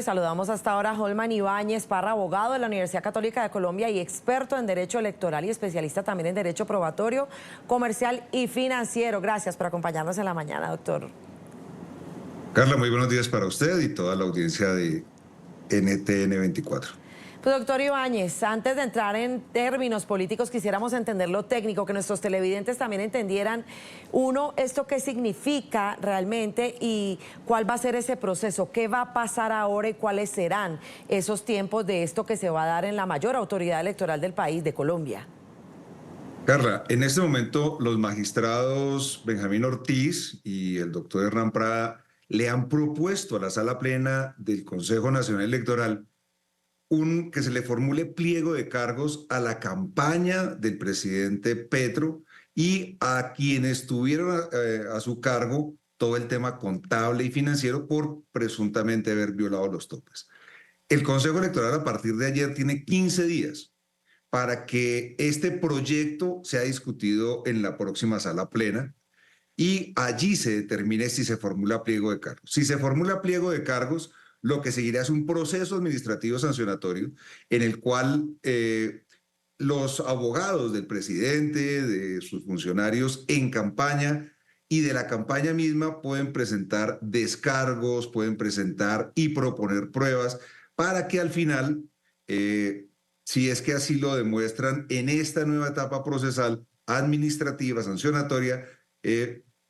Saludamos hasta ahora a Holman Ibáñez Parra, abogado de la Universidad Católica de Colombia y experto en Derecho Electoral y especialista también en Derecho Probatorio, Comercial y Financiero. Gracias por acompañarnos en la mañana, doctor. Carla, muy buenos días para usted y toda la audiencia de NTN 24. Pues doctor Ibáñez, antes de entrar en términos políticos, quisiéramos entender lo técnico, que nuestros televidentes también entendieran, uno, esto qué significa realmente y cuál va a ser ese proceso, qué va a pasar ahora y cuáles serán esos tiempos de esto que se va a dar en la mayor autoridad electoral del país, de Colombia. Carla, en este momento los magistrados Benjamín Ortiz y el doctor Hernán Prada le han propuesto a la Sala Plena del Consejo Nacional Electoral que se le formule pliego de cargos a la campaña del presidente Petro y a quienes tuvieron a su cargo todo el tema contable y financiero por presuntamente haber violado los topes. El Consejo Electoral a partir de ayer tiene 15 días para que este proyecto sea discutido en la próxima sala plena y allí se determine si se formula pliego de cargos. Si se formula pliego de cargos, lo que seguirá es un proceso administrativo sancionatorio en el cual los abogados del presidente, de sus funcionarios en campaña y de la campaña misma pueden presentar descargos, pueden presentar y proponer pruebas para que al final, si es que así lo demuestran en esta nueva etapa procesal, administrativa, sancionatoria,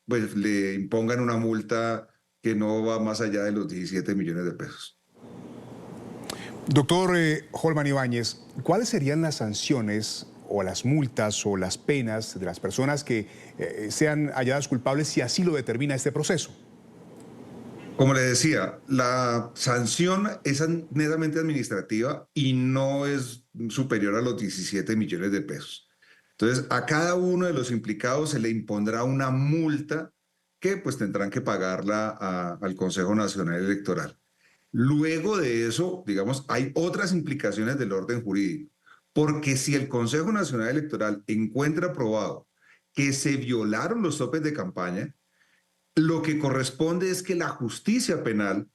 pues le impongan una multa que no va más allá de los 17 millones de pesos. Doctor Holman Ibáñez, ¿cuáles serían las sanciones o las multas o las penas de las personas que sean halladas culpables si así lo determina este proceso? Como le decía, la sanción es netamente administrativa y no es superior a los 17 millones de pesos. Entonces, a cada uno de los implicados se le impondrá una multa que pues tendrán que pagarla al Consejo Nacional Electoral. Luego de eso, digamos, hay otras implicaciones del orden jurídico, porque si el Consejo Nacional Electoral encuentra probado que se violaron los topes de campaña, lo que corresponde es que la justicia penal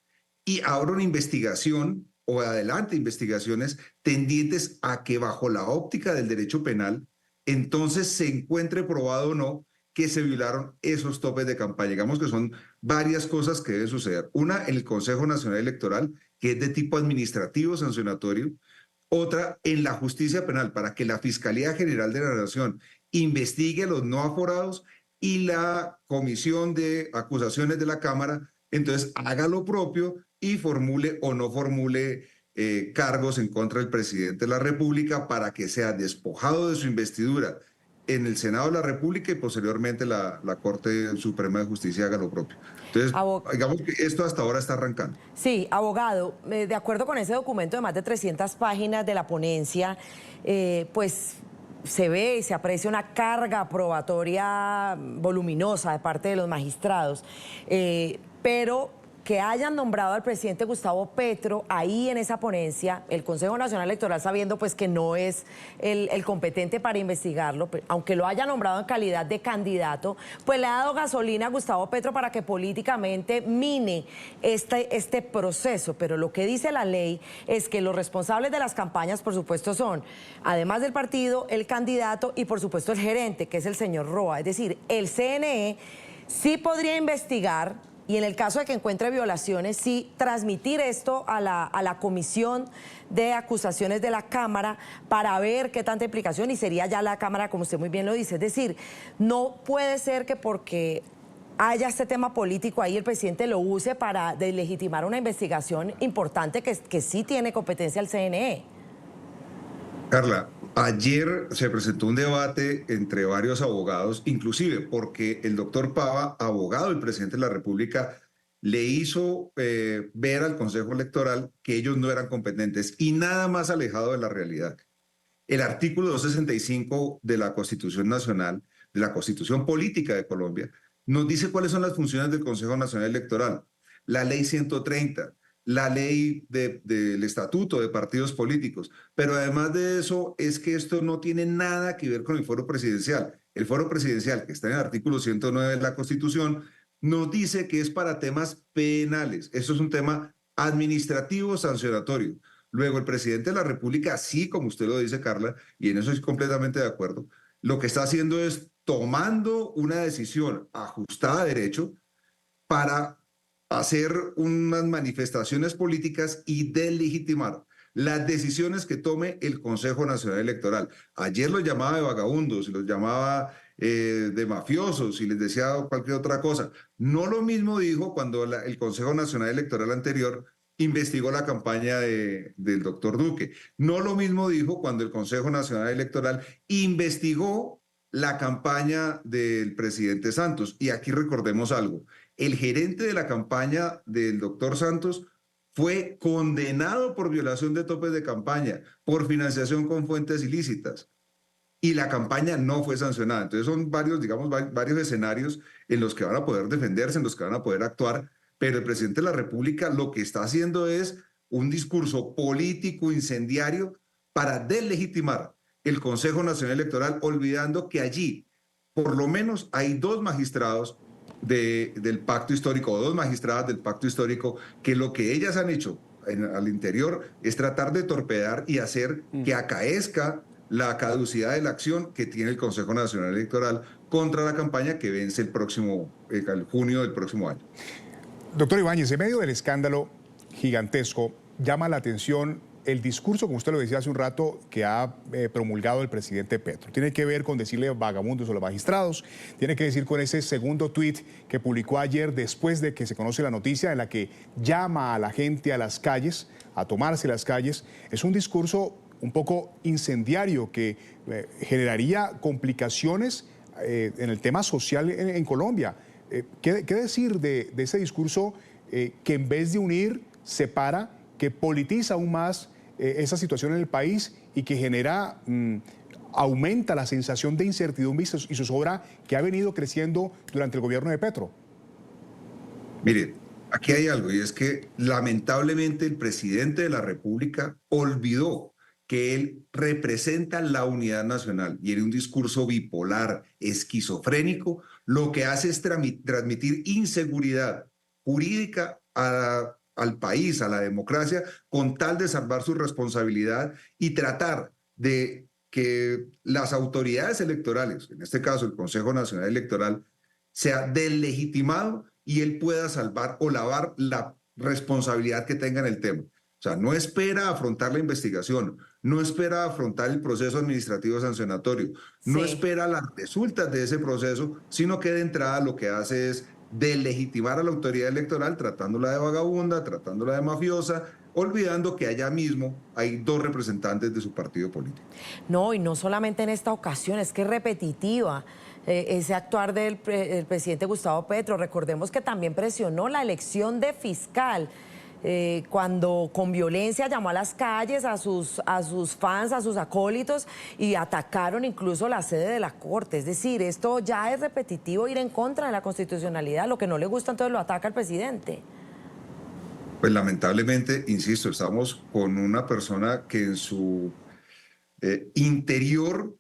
y abra una investigación o adelante investigaciones tendientes a que bajo la óptica del derecho penal, entonces se encuentre probado o no que se violaron esos topes de campaña. Digamos que son varias cosas que deben suceder. Una, en el Consejo Nacional Electoral, que es de tipo administrativo sancionatorio. Otra, en la justicia penal, para que la Fiscalía General de la Nación investigue a los no aforados y la Comisión de Acusaciones de la Cámara, entonces haga lo propio y formule o no formule cargos en contra del presidente de la República para que sea despojado de su investidura en el Senado de la República y posteriormente la Corte Suprema de Justicia haga lo propio. Entonces, digamos que esto hasta ahora está arrancando. Sí, abogado, de acuerdo con ese documento de más de 300 páginas de la ponencia, pues se ve y se aprecia una carga probatoria voluminosa de parte de los magistrados, pero que hayan nombrado al presidente Gustavo Petro ahí en esa ponencia, el Consejo Nacional Electoral sabiendo pues que no es el competente para investigarlo, aunque lo haya nombrado en calidad de candidato, pues le ha dado gasolina a Gustavo Petro para que políticamente mine este proceso. Pero lo que dice la ley es que los responsables de las campañas, por supuesto, son, además del partido, el candidato y por supuesto el gerente, que es el señor Roa. Es decir, el CNE sí podría investigar y en el caso de que encuentre violaciones, sí transmitir esto a la Comisión de Acusaciones de la Cámara para ver qué tanta implicación, y sería ya la Cámara, como usted muy bien lo dice. Es decir, no puede ser que porque haya este tema político ahí el presidente lo use para deslegitimar una investigación importante que sí tiene competencia el CNE. Carla, ayer se presentó un debate entre varios abogados, inclusive porque el doctor Pava, abogado del presidente de la República, le hizo ver al Consejo Electoral que ellos no eran competentes y nada más alejado de la realidad. El artículo 265 de la Constitución Nacional, de la Constitución Política de Colombia, nos dice cuáles son las funciones del Consejo Nacional Electoral. La Ley 130, la ley del estatuto de partidos políticos. Pero además de eso, es que esto no tiene nada que ver con el foro presidencial. El foro presidencial, que está en el artículo 109 de la Constitución, nos dice que es para temas penales. Eso es un tema administrativo sancionatorio. Luego, el presidente de la República, sí, como usted lo dice, Carla, y en eso estoy completamente de acuerdo, lo que está haciendo es tomando una decisión ajustada a derecho para hacer unas manifestaciones políticas y deslegitimar las decisiones que tome el Consejo Nacional Electoral. Ayer los llamaba de vagabundos, los llamaba de mafiosos y les decía cualquier otra cosa. No lo mismo dijo cuando el Consejo Nacional Electoral anterior investigó la campaña del doctor Duque. No lo mismo dijo cuando el Consejo Nacional Electoral investigó la campaña del presidente Santos. Y aquí recordemos algo. El gerente de la campaña del doctor Santos fue condenado por violación de topes de campaña, por financiación con fuentes ilícitas, y la campaña no fue sancionada. Entonces son varios, digamos, varios escenarios en los que van a poder defenderse, en los que van a poder actuar, pero el presidente de la República lo que está haciendo es un discurso político incendiario para deslegitimar el Consejo Nacional Electoral, olvidando que allí por lo menos hay dos magistrados del pacto histórico, o dos magistradas del pacto histórico, que lo que ellas han hecho al interior es tratar de torpedear y hacer que acaezca la caducidad de la acción que tiene el Consejo Nacional Electoral contra la campaña que vence el junio del próximo año. Doctor Ibáñez, en medio del escándalo gigantesco, llama la atención el discurso, como usted lo decía hace un rato, que ha promulgado el presidente Petro. Tiene que ver con decirle vagabundos a los magistrados, tiene que decir con ese segundo tuit que publicó ayer después de que se conoce la noticia en la que llama a la gente a las calles, a tomarse las calles. Es un discurso un poco incendiario que generaría complicaciones en el tema social en Colombia. ¿Qué decir de ese discurso que en vez de unir, separa, que politiza aún más esa situación en el país y que genera, aumenta la sensación de incertidumbre y zozobra que ha venido creciendo durante el gobierno de Petro? Mire, aquí hay algo, y es que lamentablemente el presidente de la República olvidó que él representa la unidad nacional, y en un discurso bipolar, esquizofrénico, lo que hace es transmitir inseguridad jurídica al país, a la democracia, con tal de salvar su responsabilidad y tratar de que las autoridades electorales, en este caso el Consejo Nacional Electoral, sea deslegitimado y él pueda salvar o lavar la responsabilidad que tenga en el tema. O sea, no espera afrontar la investigación, no espera afrontar el proceso administrativo sancionatorio, no espera las resultas de ese proceso, sino que de entrada lo que hace es deslegitimar a la autoridad electoral, tratándola de vagabunda, tratándola de mafiosa, olvidando que allá mismo hay dos representantes de su partido político. No, y no solamente en esta ocasión, es que es repetitiva. Ese actuar del presidente Gustavo Petro, recordemos que también presionó la elección de fiscal, cuando con violencia llamó a las calles a sus fans, a sus acólitos, y atacaron incluso la sede de la Corte. Es decir, esto ya es repetitivo, ir en contra de la constitucionalidad. Lo que no le gusta, entonces lo ataca al presidente. Pues lamentablemente, insisto, estamos con una persona que en su interior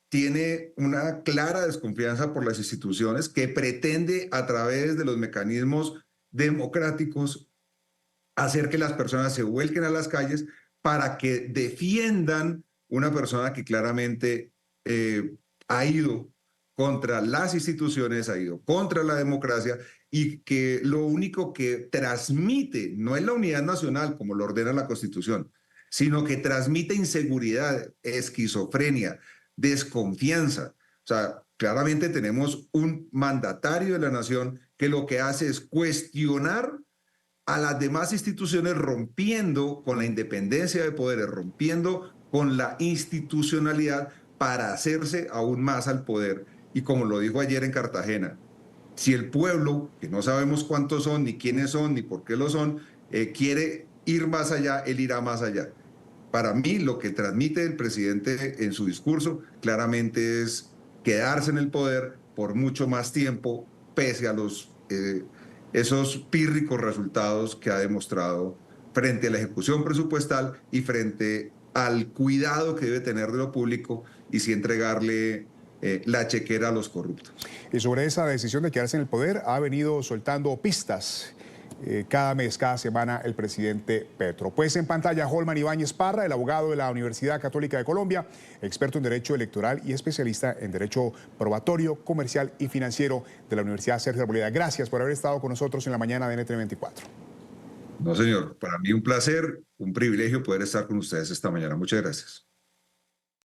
tiene una clara desconfianza por las instituciones, que pretende a través de los mecanismos democráticos hacer que las personas se vuelquen a las calles para que defiendan una persona que claramente ha ido contra las instituciones, ha ido contra la democracia, y que lo único que transmite no es la unidad nacional como lo ordena la Constitución, sino que transmite inseguridad, esquizofrenia, desconfianza. O sea, claramente tenemos un mandatario de la nación que lo que hace es cuestionar a las demás instituciones, rompiendo con la independencia de poderes, rompiendo con la institucionalidad para hacerse aún más al poder. Y como lo dijo ayer en Cartagena, si el pueblo, que no sabemos cuántos son, ni quiénes son, ni por qué lo son, quiere ir más allá, él irá más allá. Para mí, lo que transmite el presidente en su discurso claramente es quedarse en el poder por mucho más tiempo, pese a esos pírricos resultados que ha demostrado frente a la ejecución presupuestal y frente al cuidado que debe tener de lo público y sí entregarle la chequera a los corruptos. Y sobre esa decisión de quedarse en el poder ha venido soltando pistas cada mes, cada semana, el presidente Petro. Pues en pantalla, Holman Ibáñez Parra, el abogado de la Universidad Católica de Colombia, experto en Derecho Electoral y especialista en Derecho Probatorio, Comercial y Financiero de la Universidad Sergio Arboleda. Gracias por haber estado con nosotros en la mañana de NTN24. No, señor, para mí un placer, un privilegio poder estar con ustedes esta mañana. Muchas gracias.